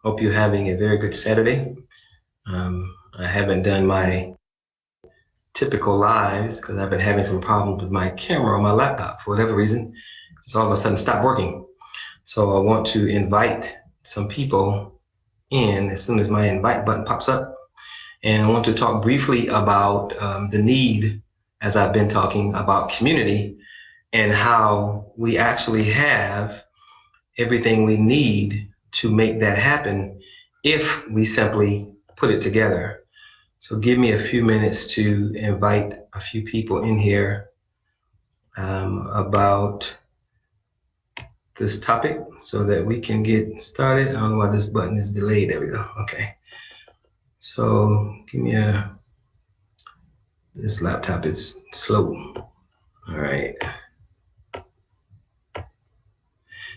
Hope you're having a very good Saturday. I haven't done my typical lives because I've been having some problems with my camera on my laptop for whatever reason. Just all of a sudden stopped working. So I want to invite some people in as soon as my invite button pops up. And I want to talk briefly about the need, as I've been talking about community, and how we actually have everything we need to make that happen if we simply put it together. So give me a few minutes to invite a few people in here about this topic so that we can get started. I don't know why this button is delayed. There we go. Okay. So give me this laptop is slow. All right.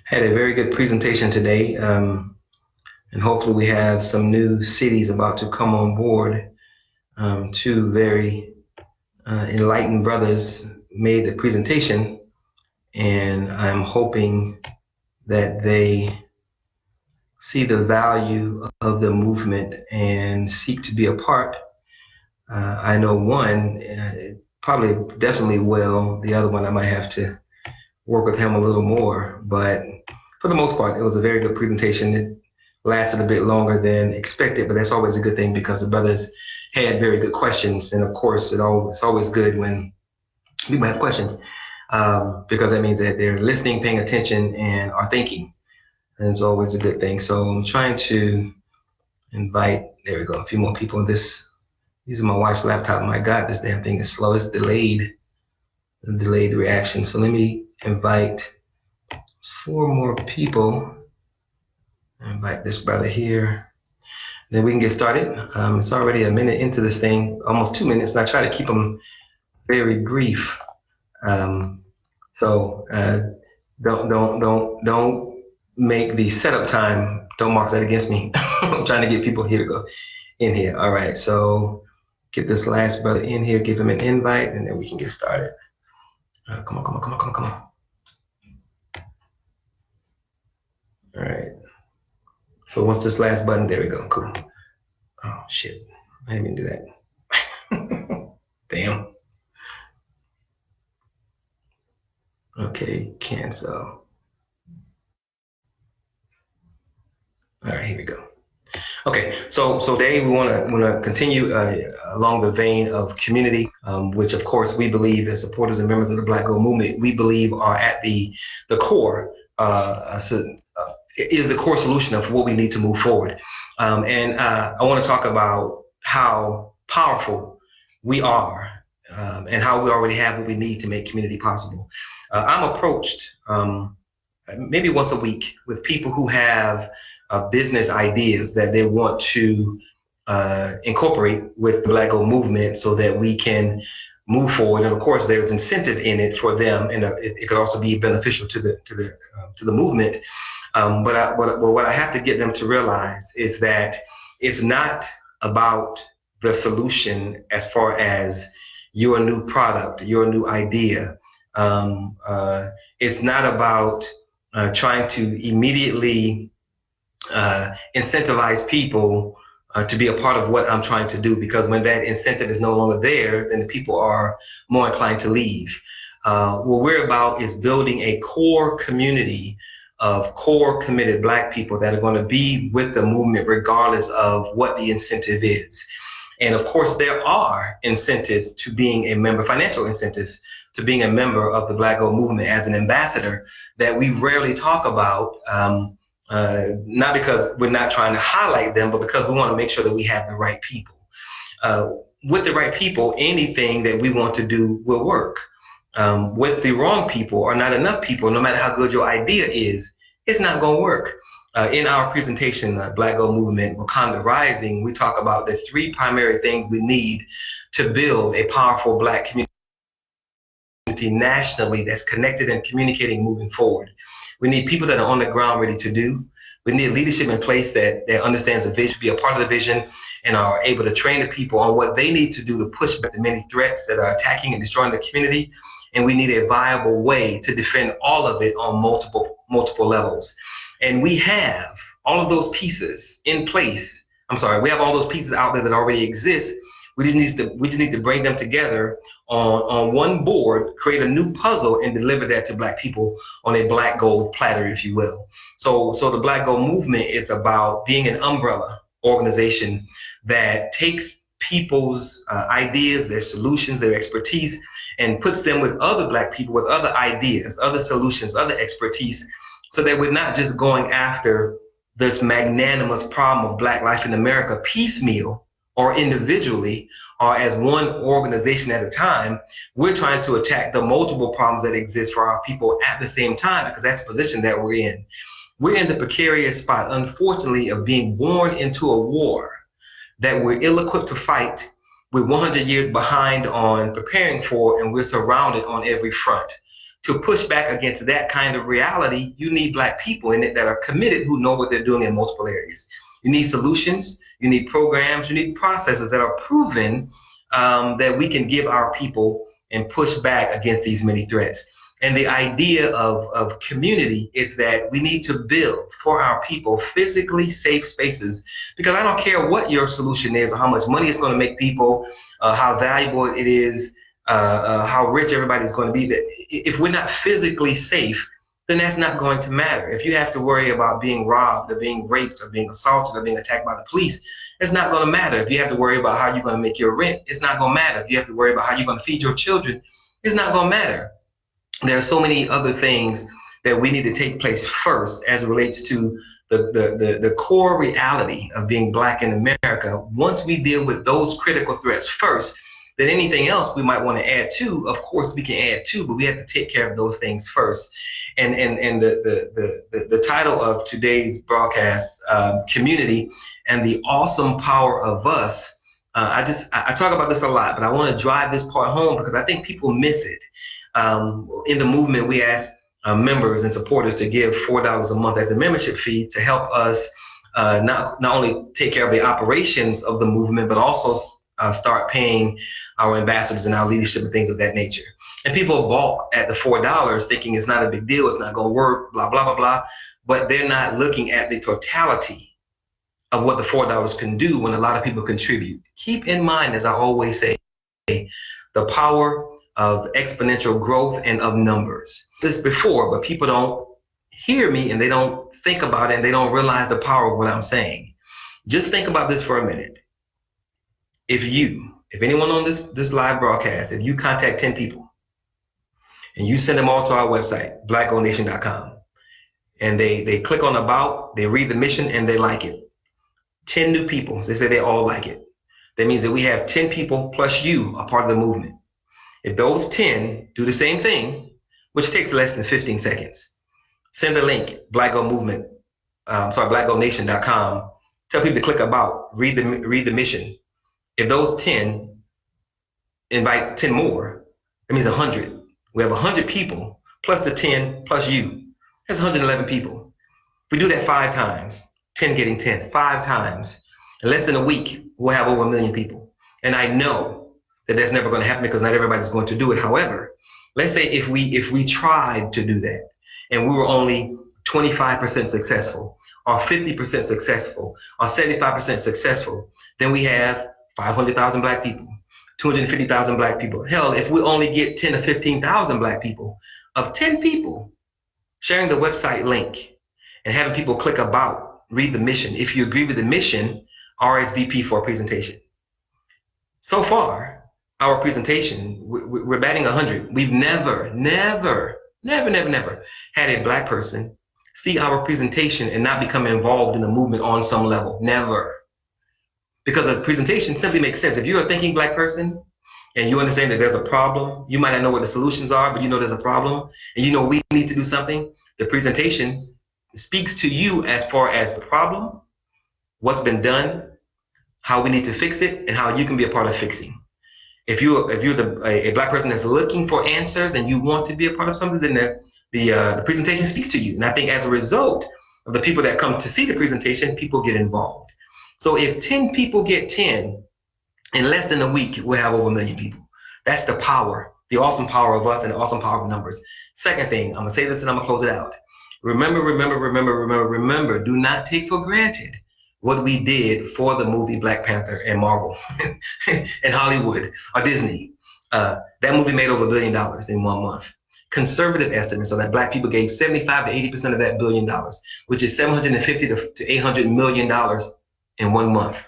Had a very good presentation today. And hopefully we have some new cities about to come on board. Two very enlightened brothers made the presentation, and I'm hoping that they see the value of the movement and seek to be a part. I know one probably definitely will. The other one I might have to work with him a little more, but for the most part, it was a very good presentation. It lasted a bit longer than expected, but that's always a good thing because the brothers had very good questions. And of course, it's always good when people have questions because that means that they're listening, paying attention, and are thinking. And it's always a good thing. So I'm trying to invite, there we go, a few more people. Using my wife's laptop. My God, this damn thing is slow. It's delayed reaction. So let me invite 4 more people. Invite this brother here. Then we can get started. It's already a minute into this thing, almost 2 minutes, and I try to keep them very brief. So don't make the setup time. Don't mark that against me. I'm trying to get people here to go in here. All right. So get this last brother in here, give him an invite, and then we can get started. Come on. All right. So what's this last button? There we go. Cool. Oh, shit. I didn't even do that. Damn. Okay, cancel. All right, here we go. Okay, so today we want to continue along the vein of community, which of course we believe as supporters and members of the Black Gold Movement, we believe are at the core, is the core solution of what we need to move forward. And I want to talk about how powerful we are and how we already have what we need to make community possible. I'm approached maybe once a week with people who have business ideas that they want to incorporate with the Black Gold Movement so that we can move forward. And of course, there's incentive in it for them, and it could also be beneficial to the movement. But what I have to get them to realize is that it's not about the solution as far as your new product, your new idea. It's not about trying to immediately incentivize people to be a part of what I'm trying to do, because when that incentive is no longer there, then the people are more inclined to leave. What we're about is building a core community of core committed Black people that are going to be with the movement regardless of what the incentive is. And of course, there are incentives to being a member, financial incentives to being a member of the Black Gold Movement as an ambassador that we rarely talk about. Not because we're not trying to highlight them, but because we want to make sure that we have the right people. With the right people, anything that we want to do will work. With the wrong people or not enough people, no matter how good your idea is, it's not going to work. In our presentation, Black Gold Movement, Wakanda Rising, we talk about the 3 primary things we need to build a powerful Black community nationally that's connected and communicating moving forward. We need people that are on the ground ready to do. We need leadership in place that understands the vision, be a part of the vision, and are able to train the people on what they need to do to push back the many threats that are attacking and destroying the community. And we need a viable way to defend all of it on multiple levels. And we have all of those pieces in place. I'm sorry, we have all those pieces out there that already exist. We just need to bring them together on one board, create a new puzzle, and deliver that to Black people on a Black gold platter, if you will. So the Black Gold movement is about being an umbrella organization that takes people's ideas, their solutions, their expertise, and puts them with other Black people with other ideas, other solutions, other expertise, so that we're not just going after this magnanimous problem of Black life in America piecemeal or individually or as one organization at a time. We're trying to attack the multiple problems that exist for our people at the same time, because that's the position that we're in. We're in the precarious spot, unfortunately, of being born into a war that we're ill-equipped to fight. We're 100 years behind on preparing for, and we're surrounded on every front. To push back against that kind of reality, you need Black people in it that are committed, who know what they're doing in multiple areas. You need solutions, you need programs, you need processes that are proven, that we can give our people and push back against these many threats. And the idea of community is that we need to build for our people physically safe spaces, because I don't care what your solution is or how much money it's going to make people, how valuable it is, how rich everybody's going to be. If we're not physically safe, then that's not going to matter. If you have to worry about being robbed or being raped or being assaulted or being attacked by the police, it's not going to matter. If you have to worry about how you're going to make your rent, it's not going to matter. If you have to worry about how you're going to feed your children, it's not going to matter. There are so many other things that we need to take place first as it relates to the core reality of being Black in America. Once we deal with those critical threats first, then anything else we might want to add to, of course we can add to, but we have to take care of those things first. And the title of today's broadcast, Community and the Awesome Power of Us. I talk about this a lot, but I want to drive this part home because I think people miss it. In the movement, we ask members and supporters to give $4 a month as a membership fee to help us not only take care of the operations of the movement, but also start paying our ambassadors and our leadership and things of that nature. And people balk at the $4 thinking it's not a big deal, it's not going to work, blah, blah, blah, blah. But they're not looking at the totality of what the $4 can do when a lot of people contribute. Keep in mind, as I always say, the power of exponential growth and of numbers. This before, but people don't hear me and they don't think about it and they don't realize the power of what I'm saying. Just think about this for a minute. If anyone on this live broadcast, if you contact 10 people and you send them all to our website, blackgoldnation.com, and they click on about, they read the mission and they like it. 10 new people, they say they all like it. That means that we have 10 people plus you are part of the movement. If those 10 do the same thing, which takes less than 15 seconds, send a link, blackgoldnation.com. Tell people to click about, read the mission. If those 10 invite 10 more, that means 100. We have 100 people plus the 10 plus you. That's 111 people. If we do that 5 times, 10 getting 10, 5 times, in less than a week, we'll have over 1 million people. And I know that that's never going to happen because not everybody's going to do it. However, let's say if we tried to do that and we were only 25% successful or 50% successful or 75% successful, then we have 500,000 Black people, 250,000 Black people. Hell, if we only get 10 to 15,000 Black people, of 10 people sharing the website link and having people click about, read the mission. If you agree with the mission, RSVP for a presentation. So far, our presentation, we're batting 100. We've never had a Black person see our presentation and not become involved in the movement on some level. Never. Because a presentation simply makes sense. If you're a thinking Black person and you understand that there's a problem, you might not know what the solutions are, but you know there's a problem and you know we need to do something, the presentation speaks to you as far as the problem, what's been done, how we need to fix it, and how you can be a part of fixing. If you're a Black person that's looking for answers and you want to be a part of something, then the presentation speaks to you. And I think as a result of the people that come to see the presentation, people get involved. So if 10 people get 10, in less than a week, we'll have over 1 million people. That's the power, the awesome power of us and the awesome power of numbers. Second thing, I'm gonna say this and I'm gonna close it out. Remember, do not take for granted what we did for the movie Black Panther and Marvel and Hollywood or Disney. That movie made over $1 billion in 1 month. Conservative estimates are that Black people gave 75 to 80% of that $1 billion, which is $750 to $800 million in 1 month,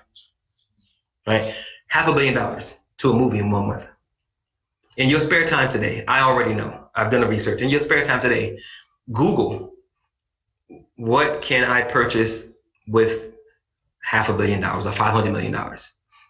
right? $500 million to a movie in 1 month. In your spare time today, I already know, I've done the research. In your spare time today, Google, what can I purchase with $500 million or $500 million?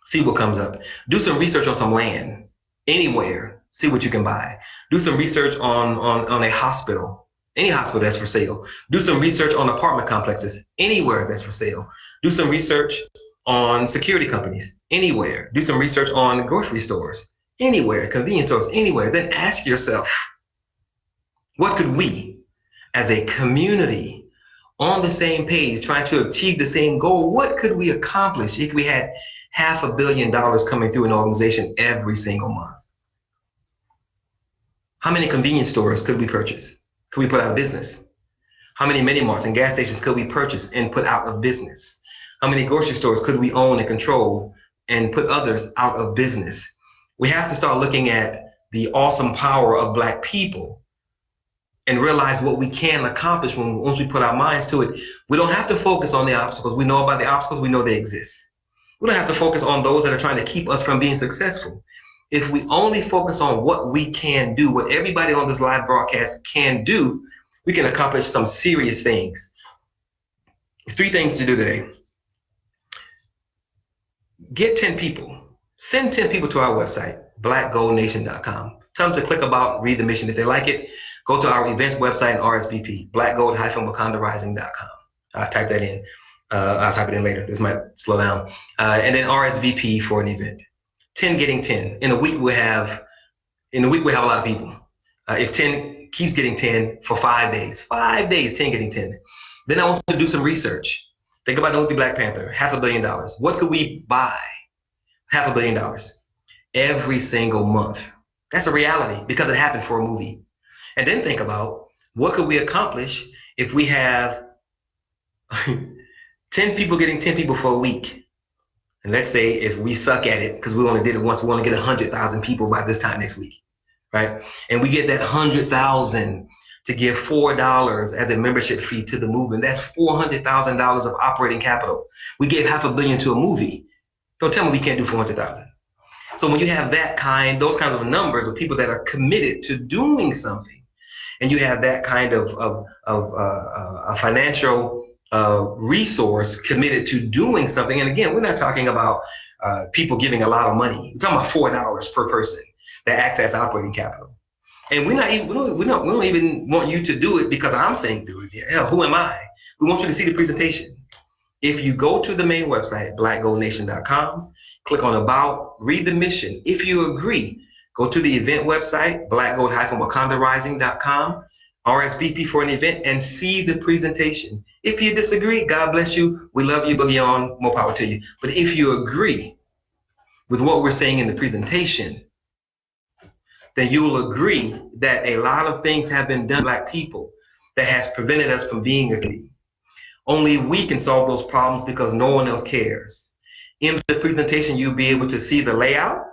See what comes up. Do some research on some land anywhere. See what you can buy. Do some research on a hospital, any hospital that's for sale. Do some research on apartment complexes, anywhere that's for sale. Do some research on security companies, anywhere. Do some research on grocery stores, anywhere, convenience stores, anywhere. Then ask yourself, what could we, as a community, on the same page, trying to achieve the same goal, what could we accomplish if we had $500 million coming through an organization every single month? How many convenience stores could we purchase? Could we put out of business? How many mini marts and gas stations could we purchase and put out of business? How many grocery stores could we own and control and put others out of business? We have to start looking at the awesome power of Black people and realize what we can accomplish once we put our minds to it. We don't have to focus on the obstacles. We know about the obstacles. We know they exist. We don't have to focus on those that are trying to keep us from being successful. If we only focus on what we can do, what everybody on this live broadcast can do, we can accomplish some serious things. 3 things to do today. Get 10 people. Send 10 people to our website, blackgoldnation.com. Tell them to click about, read the mission. If they like it, go to our events website and RSVP, blackgold-wakandarising.com. I'll type that in. I'll type it in later. This might slow down. And then RSVP for an event. 10 getting 10. In a week we'll have a lot of people. If 10 keeps getting 10 for 5 days, 5 days, 10 getting 10. Then I want to do some research. Think about the movie Black Panther, $500 million. What could we buy? $500 million every single month. That's a reality because it happened for a movie. And then think about what could we accomplish if we have 10 people getting 10 people for a week. And let's say if we suck at it, because we only did it once, we want to get 100,000 people by this time next week, right? And we get that 100,000 to give $4 as a membership fee to the movement. That's $400,000 of operating capital. We gave $500 million to a movie. Don't tell me we can't do 400,000. So when you have those kinds of numbers of people that are committed to doing something, and you have that kind of a financial resource committed to doing something. And again, we're not talking about people giving a lot of money. We're talking about $4 per person that acts as operating capital. And we don't even want you to do it because I'm saying do it. Hell, who am I? We want you to see the presentation. If you go to the main website, blackgoldnation.com, click on About, read the mission. If you agree, go to the event website, blackgold-wakandarising.com, RSVP for an event, and see the presentation. If you disagree, God bless you. We love you, boogie on, more power to you. But if you agree with what we're saying in the presentation, then you will agree that a lot of things have been done to Black people that has prevented us from being a community. Only we can solve those problems because no one else cares. In the presentation, you'll be able to see the layout,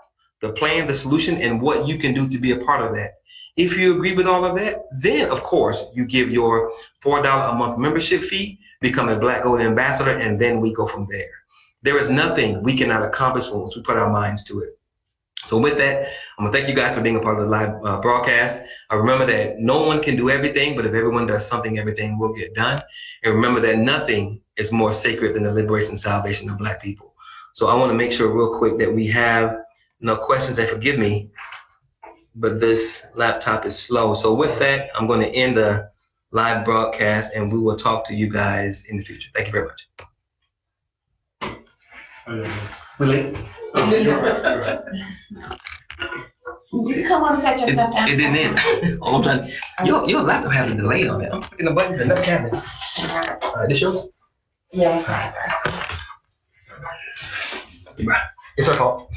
the plan, the solution, and what you can do to be a part of that. If you agree with all of that, then of course you give your $4 a month membership fee, become a Black Gold ambassador, and then we go from there. There is nothing we cannot accomplish once we put our minds to it. So with that, I'm gonna thank you guys for being a part of the live broadcast. Remember that no one can do everything, but if everyone does something, everything will get done. And remember that nothing is more sacred than the liberation and salvation of Black people. So I wanna make sure real quick that we have no questions, and forgive me, but this laptop is slow. So with that, I'm gonna end the live broadcast and we will talk to you guys in the future. Thank you very much. Really? You're right. You come on and set yourself down. It didn't end. I'm trying. Your laptop has a delay on it. I'm clicking the buttons and nothing's happening. This yours? Yes. It's her fault.